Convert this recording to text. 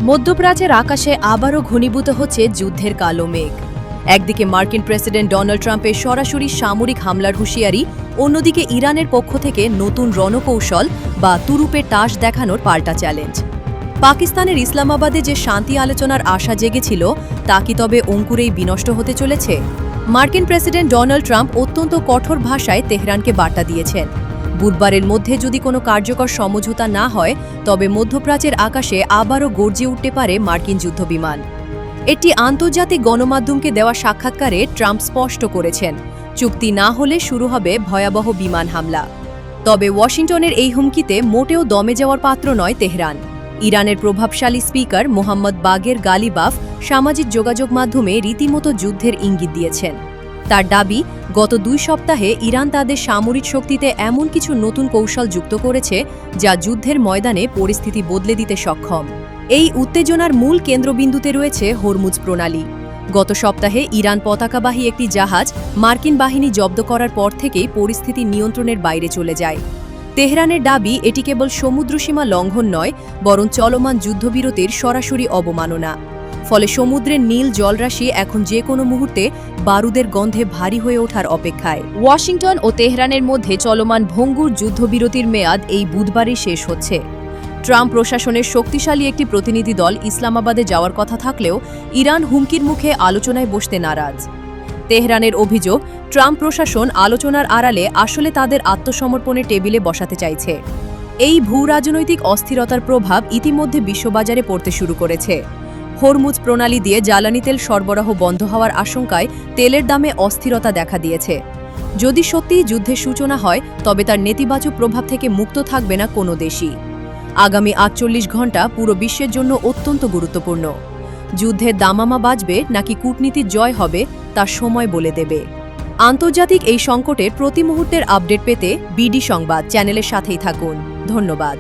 মধ্যপ্রাচ্যের আকাশে আবারও ঘনীভূত হচ্ছে যুদ্ধের কালো মেঘ। একদিকে মার্কিন প্রেসিডেন্ট ডোনাল্ড ট্রাম্পের সরাসরি সামরিক হামলার হুঁশিয়ারি, অন্যদিকে ইরানের পক্ষ থেকে নতুন রণকৌশল বা তুরুপের তাস দেখানোর পাল্টা চ্যালেঞ্জ। পাকিস্তানের ইসলামাবাদে যে শান্তি আলোচনার আশা জেগেছিল তা কি তবে অঙ্কুরেই বিনষ্ট হতে চলেছে? মার্কিন প্রেসিডেন্ট ডোনাল্ড ট্রাম্প অত্যন্ত কঠোর ভাষায় তেহরানকে বার্তা দিয়েছেন, বুধবারের মধ্যে যদি কোনো কার্যকর সমঝোতা না হয় তবে মধ্যপ্রাচ্যের আকাশে আবারও গর্জে উঠতে পারে মার্কিন যুদ্ধবিমান। একটি আন্তর্জাতিক গণমাধ্যমকে দেওয়া সাক্ষাৎকারে ট্রাম্প স্পষ্ট করেছেন, চুক্তি না হলে শুরু হবে ভয়াবহ বিমান হামলা। তবে ওয়াশিংটনের এই হুমকিতে মোটেও দমে যাওয়ার পাত্র নয় তেহরান। ইরানের প্রভাবশালী স্পিকার মোহাম্মদ বাগের গালিবাফ সামাজিক যোগাযোগ মাধ্যমে রীতিমতো যুদ্ধের ইঙ্গিত দিয়েছেন। তার দাবি, গত 2 সপ্তাহে ইরান তাদের সামরিক শক্তিতে এমন কিছু নতুন কৌশল যুক্ত করেছে যা যুদ্ধের ময়দানে পরিস্থিতি বদলে দিতে সক্ষম। এই উত্তেজনার মূল কেন্দ্রবিন্দুতে রয়েছে হরমুজ প্রণালী। গত সপ্তাহে ইরান পতাকাবাহী একটি জাহাজ মার্কিন বাহিনী জব্দ করার পর থেকেই পরিস্থিতি নিয়ন্ত্রণের বাইরে চলে যায়। তেহরানের দাবি, এটি কেবল সমুদ্রসীমা লঙ্ঘন নয়, বরং চলমান যুদ্ধবিরতির সরাসরি অবমাননা। ফলে সমুদ্রের নীল জলরাশি এখন যে কোনো মুহূর্তে বারুদের গন্ধে ভারী হয়ে ওঠার অপেক্ষায়। ওয়াশিংটন ও তেহরানের মধ্যে চলমান ভঙ্গুর যুদ্ধবিরতির মেয়াদ এই বুধবারই শেষ হচ্ছে। ট্রাম্প প্রশাসনের শক্তিশালী একটি প্রতিনিধি দল ইসলামাবাদে যাওয়ার কথা থাকলেও ইরান হুমকির মুখে আলোচনায় বসতে নারাজ। তেহরানের অভিযোগ, ট্রাম্প প্রশাসন আলোচনার আড়ালে আসলে তাদের আত্মসমর্পণের টেবিলে বসাতে চাইছে। এই ভূ-রাজনৈতিক অস্থিরতার প্রভাব ইতিমধ্যে বিশ্ববাজারে পড়তে শুরু করেছে। হরমুজ প্রণালী দিয়ে জ্বালানি তেল সরবরাহ বন্ধ হওয়ার আশঙ্কায় তেলের দামে অস্থিরতা দেখা দিয়েছে। যদি সত্যিই যুদ্ধের সূচনা হয় তবে তার নেতিবাচক প্রভাব থেকে মুক্ত থাকবে না কোনো দেশই। আগামী 48 ঘণ্টা পুরো বিশ্বের জন্য অত্যন্ত গুরুত্বপূর্ণ। যুদ্ধের দামামা বাজবে নাকি কূটনীতির জয় হবে তা সময় বলে দেবে। আন্তর্জাতিক এই সংকটের প্রতি মুহূর্তের আপডেট পেতে বিডি সংবাদ চ্যানেলের সাথেই থাকুন। ধন্যবাদ।